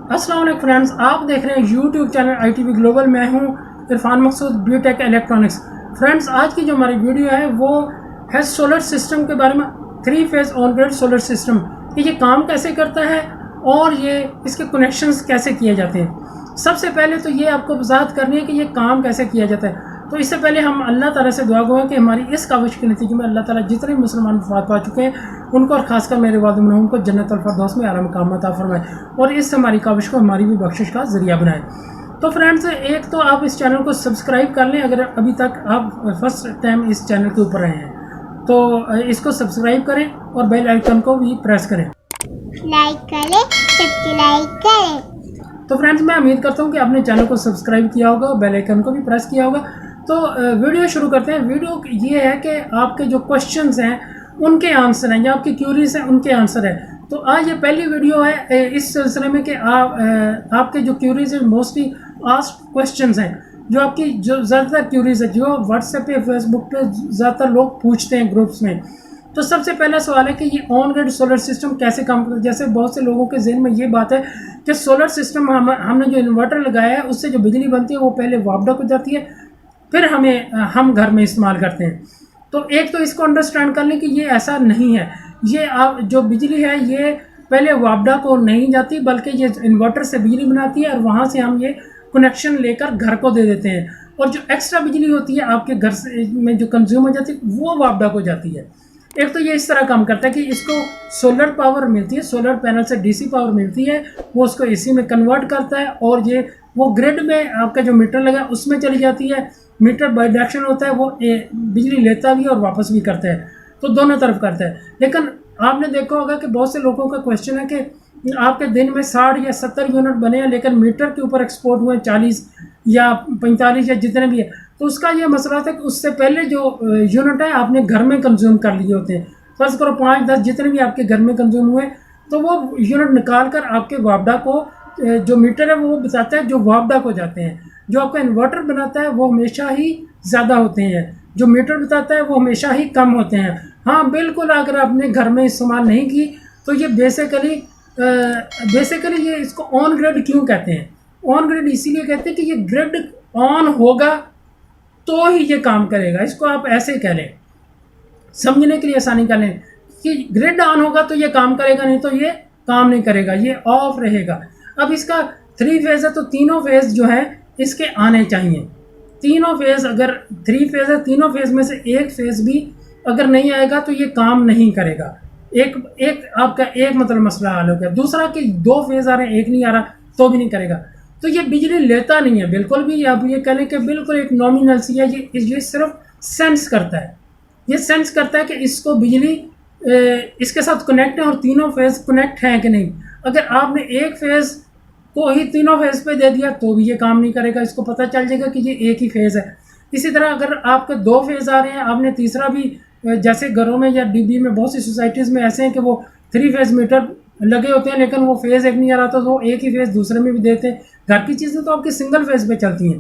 अस्सलाम वालेकुम फ्रेंड्स, आप देख रहे हैं यूट्यूब चैनल ITV ग्लोबल। मैं हूं इरफान मकसूद, बीटेक इलेक्ट्रॉनिक्स। फ्रेंड्स, आज की जो हमारी वीडियो है वो है सोलर सिस्टम के बारे में। 3 phase on grid solar system, ये काम कैसे करता है और ये इसके कनेक्शंस कैसे किए जाते हैं। सबसे पहले तो ये आपको वजाहत करनी है कि ये काम कैसे किया जाता है। तो इससे पहले हम अल्लाह ताला से दुआ गो हैं कि हमारी इस काविश के नतीजे में अल्लाह ताला जितने मुसलमान वफात पा चुके हैं उनको और ख़ासकर मेरे वालिद उनको जन्नत अल फरदौस में आला मकाम अता फरमाए और इस हमारी काविश को हमारी भी बख्शिश का ज़रिया बनाए। तो फ्रेंड्स, एक तो आप इस चैनल को सब्सक्राइब कर लें अगर अभी तक आप फर्स्ट टाइम इस चैनल के ऊपर आए हैं, तो इसको सब्सक्राइब करें और बेल आइकन को भी प्रेस करें, लाइक करें, सब्सक्राइब करें। तो फ्रेंड्स, मैं उम्मीद करता हूँ कि आपने चैनल को सब्सक्राइब किया होगा, बेल आइकन को भी प्रेस किया होगा। तो वीडियो शुरू करते हैं। वीडियो ये है कि आपके जो क्वेश्चंस हैं उनके आंसर हैं या आपकी क्यूरीज हैं उनके आंसर है। तो आज ये पहली वीडियो है इस सिलसिले में कि आपके जो क्यूरीज हैं मोस्टली आस्क्ड क्वेश्चंस हैं, जो आपकी जो ज़्यादातर क्यूरीज है जो व्हाट्सएप पे फेसबुक पे ज़्यादातर लोग पूछते हैं ग्रुप्स में। तो सबसे पहला सवाल है कि ये ऑन ग्रिड सोलर सिस्टम कैसे काम करता है। जैसे बहुत से लोगों के जहन में ये बात है कि सोलर सिस्टम हमने जो इन्वर्टर लगाया है उससे जो बिजली बनती है वो पहले वापडा को जाती है, फिर हम घर में इस्तेमाल करते हैं। तो एक तो इसको अंडरस्टैंड कर लें कि ये ऐसा नहीं है। ये आप जो बिजली है ये पहले वापडा को नहीं जाती बल्कि ये इन्वर्टर से बिजली बनाती है और वहाँ से हम ये कनेक्शन लेकर घर को दे देते हैं, और जो एक्स्ट्रा बिजली होती है आपके घर से में जो कंज्यूम हो जाती है वो वापडा को जाती है। एक तो ये इस तरह काम करता है कि इसको सोलर पावर मिलती है, सोलर पैनल से डीसी पावर मिलती है, वो उसको एसी में कन्वर्ट करता है और ये वो ग्रिड में आपका जो मीटर लगा उसमें चली जाती है। मीटर बाई डायरेक्शन होता है, वो बिजली लेता भी और वापस भी करता है, तो दोनों तरफ करता है। लेकिन आपने देखा होगा कि बहुत से लोगों का क्वेश्चन है कि आपके दिन में 60 या 70 यूनिट बने हैं लेकिन मीटर के ऊपर एक्सपोर्ट हुए 40 या 45 या जितने भी है। तो उसका ये मसला था कि उससे पहले जो यूनिट है आपने घर में कंज्यूम कर लिए होते हैं। फर्ज करो 5-10 जितने भी आपके घर में कंज्यूम हुए तो वो यूनिट निकाल कर आपके वापडा को जो मीटर है वो बताता है जो वापडा को जाते हैं। जो आपका इन्वर्टर बनाता है वो हमेशा ही ज़्यादा होते हैं, जो मीटर बताता है वो हमेशा ही कम होते हैं। हाँ बिल्कुल, अगर आपने घर में इस्तेमाल नहीं की तो ये बेसिकली ये इसको ऑन ग्रिड क्यों कहते हैं। ऑन ग्रिड इसीलिए कहते हैं कि ये ग्रिड ऑन होगा तो ही ये काम करेगा। इसको आप ऐसे कह लें, समझने के लिए आसानी कर लें कि ग्रिड ऑन होगा तो ये काम करेगा, नहीं तो ये काम नहीं करेगा, ये ऑफ रहेगा। अब इसका 3 फेज है तो तीनों फेज जो है इसके आने चाहिए। तीनों फेज अगर 3 फेज है, तीनों फेज में से एक फेज भी अगर नहीं आएगा तो ये काम नहीं करेगा। एक आपका एक मतलब मसला हल हो गया। दूसरा कि 2 फेज आ रहे हैं एक नहीं आ रहा तो भी नहीं करेगा, तो ये बिजली लेता नहीं है बिल्कुल भी। आप ये कह लें कि बिल्कुल एक नॉमिनल सी है, ये सिर्फ सेंस करता है। ये सेंस करता है कि इसको बिजली इसके साथ कनेक्ट है और तीनों फेज कनेक्ट हैं कि नहीं। अगर आपने एक फेज को ही तीनों फेज पे दे दिया तो भी ये काम नहीं करेगा, इसको पता चल जाएगा कि ये एक ही फेज है। इसी तरह अगर आपके 2 फेज आ रहे हैं, आपने तीसरा भी, जैसे घरों में या डीबी में बहुत सी सोसाइटीज़ में ऐसे हैं कि वो 3 फेज मीटर लगे होते हैं लेकिन वो फेज़ एक नहीं आ रहा, तो वो एक ही फेज़ दूसरे में भी देते हैं। घर की चीज़ें तो आपकी सिंगल फेज़ पे चलती हैं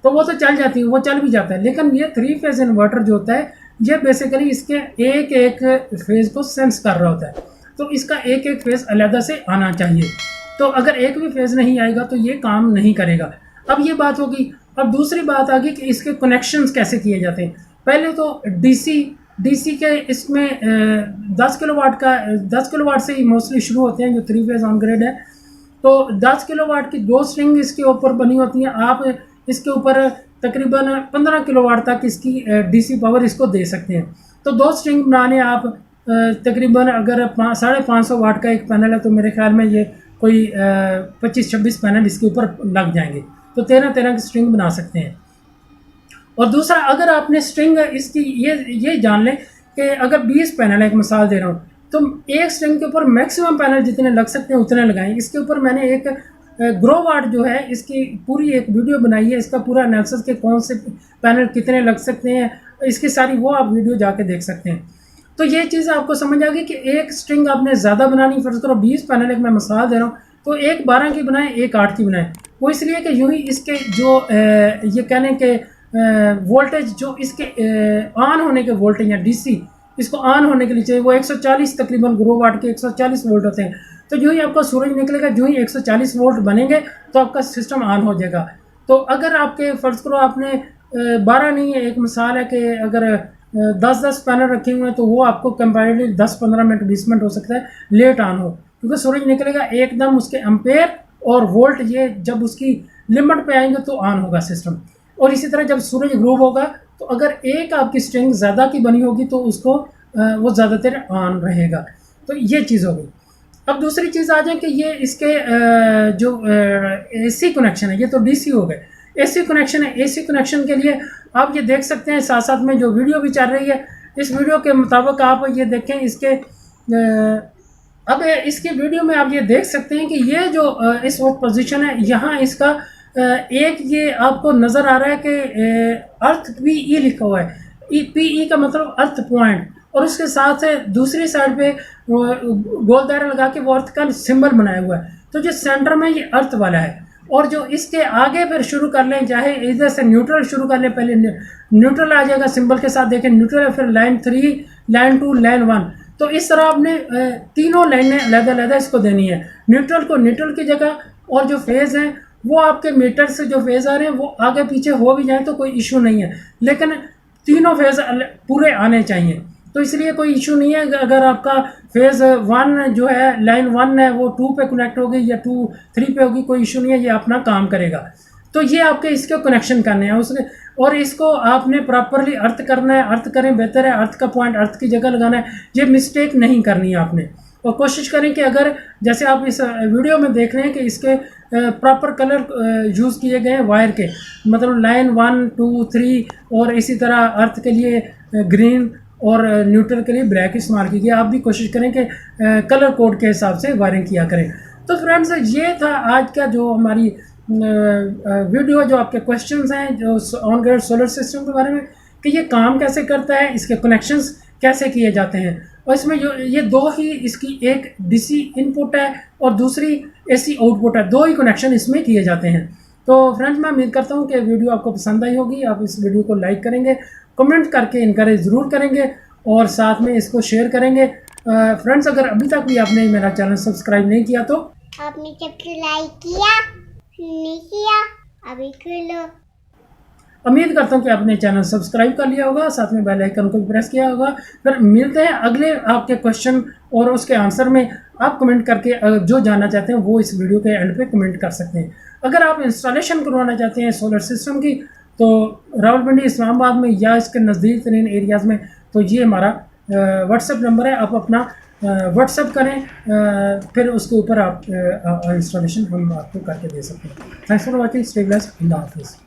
तो वो तो चल जाती है, वो चल भी जाता है। लेकिन ये 3 फेज़ इन्वर्टर जो होता है ये बेसिकली इसके एक एक फेज़ को सेंस कर रहा होता है, तो इसका एक एक फेज़ अलग से आना चाहिए। तो अगर एक भी फेज़ नहीं आएगा तो ये काम नहीं करेगा। अब ये बात होगी। अब दूसरी बात आ गई कि इसके कनेक्शंस कैसे किए जाते हैं। पहले तो डीसी के इसमें 10 किलोवाट से ही मोस्टली शुरू होते हैं जो 3 फेज ऑन ग्रिड है। तो 10 किलोवाट की 2 स्ट्रिंग इसके ऊपर बनी होती हैं। आप इसके ऊपर तकरीबन 15 किलोवाट तक इसकी डीसी पावर इसको दे सकते हैं। तो 2 स्ट्रिंग बनाने आप तकरीबन अगर 550 वाट का एक पैनल है तो मेरे ख्याल में ये कोई 25-26 पैनल इसके ऊपर लग जाएंगे, तो 13 की स्ट्रिंग बना सकते हैं। और दूसरा, अगर आपने स्ट्रिंग इसकी ये जान लें कि अगर 20 पैनल है, एक मिसाल दे रहा हूँ, तो एक स्ट्रिंग के ऊपर मैक्सिमम पैनल जितने लग सकते हैं उतने लगाएं। इसके ऊपर मैंने एक ग्रो वाट जो है इसकी पूरी एक वीडियो बनाई है, इसका पूरा एनालिसिस के कौन से पैनल कितने लग सकते हैं, इसकी सारी वो आप वीडियो जाके देख सकते हैं। तो ये चीज़ आपको समझ आ गई कि एक स्ट्रिंग आपने ज़्यादा बनानी, फर्ज करो 20 पैनल, एक मैं मिसाल दे रहा हूँ, तो एक 12 की बनाएं, एक 8 की बनाएं। वो इसलिए कि यूँ ही इसके जो ये कहने के वोल्टेज जो इसके ऑन होने के वोल्टेज या डीसी इसको ऑन होने के लिए चाहिए वो 140 तकरीबन ग्रो वाट के 140 वोल्ट होते हैं। तो तो जो ही आपका सूरज निकलेगा, जो ही 140 वोल्ट बनेंगे तो आपका सिस्टम ऑन हो जाएगा। तो अगर आपके फ़र्ज़ करो आपने 12 नहीं है, एक मिसाल है कि अगर 10-10 पैनल रखे हुए हैं तो वो आपको कंपैरेटिवली 10-15 मिनट 20 मिनट हो सकता है लेट ऑन हो, क्योंकि सूरज निकलेगा एकदम उसके एम्पेयर और वोल्ट ये जब उसकी लिमिट पे आएंगे तो ऑन होगा सिस्टम। और इसी तरह जब सूरज ग्रूव होगा तो अगर एक आपकी स्ट्रिंग ज़्यादा की बनी होगी तो उसको वो ज़्यादातर ऑन रहेगा। तो ये चीज़ हो गई। अब दूसरी चीज़ आ जाए कि ये इसके जो एसी कनेक्शन है, ये तो डीसी हो गए, एसी कनेक्शन है। एसी कनेक्शन के लिए आप ये देख सकते हैं साथ साथ में जो वीडियो भी चल रही है, इस वीडियो के मुताबिक आप ये देखें इसके अब इसके वीडियो में आप ये देख सकते हैं कि ये जो इस वक्त पोजीशन है, यहाँ इसका एक ये आपको नज़र आ रहा है कि अर्थ PE लिखा हुआ है। PE का मतलब अर्थ पॉइंट, और उसके साथ से दूसरी साइड पे गोल दायरा लगा के वो अर्थ का सिंबल बनाया हुआ है। तो जो सेंटर में ये अर्थ वाला है, और जो इसके आगे फिर शुरू कर लें, चाहे इधर से न्यूट्रल शुरू कर लें, पहले न्यूट्रल आ जाएगा सिंबल के साथ, देखें न्यूट्रल है, फिर लाइन 3, लाइन 2, लाइन 1। तो इस तरह आपने तीनों लाइनें अलग-अलग इसको देनी है। न्यूट्रल को न्यूट्रल की जगह, और जो फेज़ हैं वो आपके मीटर से जो फेज़ आ रहे हैं वो आगे पीछे हो भी जाए तो कोई इशू नहीं है, लेकिन तीनों फेज़ पूरे आने चाहिए। तो इसलिए कोई इशू नहीं है अगर आपका फेज़ 1 जो है, लाइन 1 है वो 2 पे कनेक्ट होगी या 2 3 पे होगी, कोई इशू नहीं है, ये अपना काम करेगा। तो ये आपके इसके कनेक्शन करने हैं उसने, और इसको आपने प्रॉपरली अर्थ करना है। अर्थ करें बेहतर है, अर्थ का पॉइंट अर्थ की जगह लगाना है, ये मिस्टेक नहीं करनी है आपने। और कोशिश करें कि अगर जैसे आप इस वीडियो में देख रहे हैं कि इसके प्रॉपर कलर यूज़ किए गए हैं वायर के, मतलब लाइन 1 2 3, और इसी तरह अर्थ के लिए ग्रीन और न्यूट्रल के लिए ब्लैक इस्तेमाल की गई। आप भी कोशिश करें कि कलर कोड के हिसाब से वायरिंग किया करें। तो फ्रेंड्स, ये था आज का जो हमारी वीडियो, जो आपके क्वेश्चंस हैं जो ऑन ग्रिड सोलर सिस्टम के बारे में, कि ये काम कैसे करता है, इसके कनेक्शंस कैसे किए जाते हैं। और इसमें जो ये दो ही, इसकी एक डीसी इनपुट है और दूसरी एसी आउटपुट है, दो ही कनेक्शन इसमें किए जाते हैं। तो फ्रेंड्स, मैं उम्मीद करता हूँ कि वीडियो आपको पसंद आई होगी। आप इस वीडियो को लाइक करेंगे, कमेंट करके इनकरेज ज़रूर करेंगे, और साथ में इसको शेयर करेंगे। फ्रेंड्स, अगर अभी तक भी आपने मेरा चैनल सब्सक्राइब नहीं किया तो आपने सब्सक्राइब किया नहीं किया, अभी कर लो। उम्मीद करता हूँ कि आपने चैनल सब्सक्राइब कर लिया होगा, साथ में बेल आइकन को भी प्रेस किया होगा। फिर मिलते हैं अगले आपके क्वेश्चन और उसके आंसर में। आप कमेंट करके जो जानना चाहते हैं वो इस वीडियो के एंड पे कमेंट कर सकते हैं। अगर आप इंस्टॉलेशन करवाना चाहते हैं सोलर सिस्टम की, तो रावलपिंडी, इस्लामाबाद में या इसके नज़दीक तरीन एरियाज़ में, तो ये हमारा व्हाट्सएप नंबर है। आप अपना व्हाट्सएप करें, फिर उसके ऊपर आप इंस्टॉलेशन हम आपको करके दे सकते हैं। Thanks for watching, stay blessed, अल्लाह हाफिज़।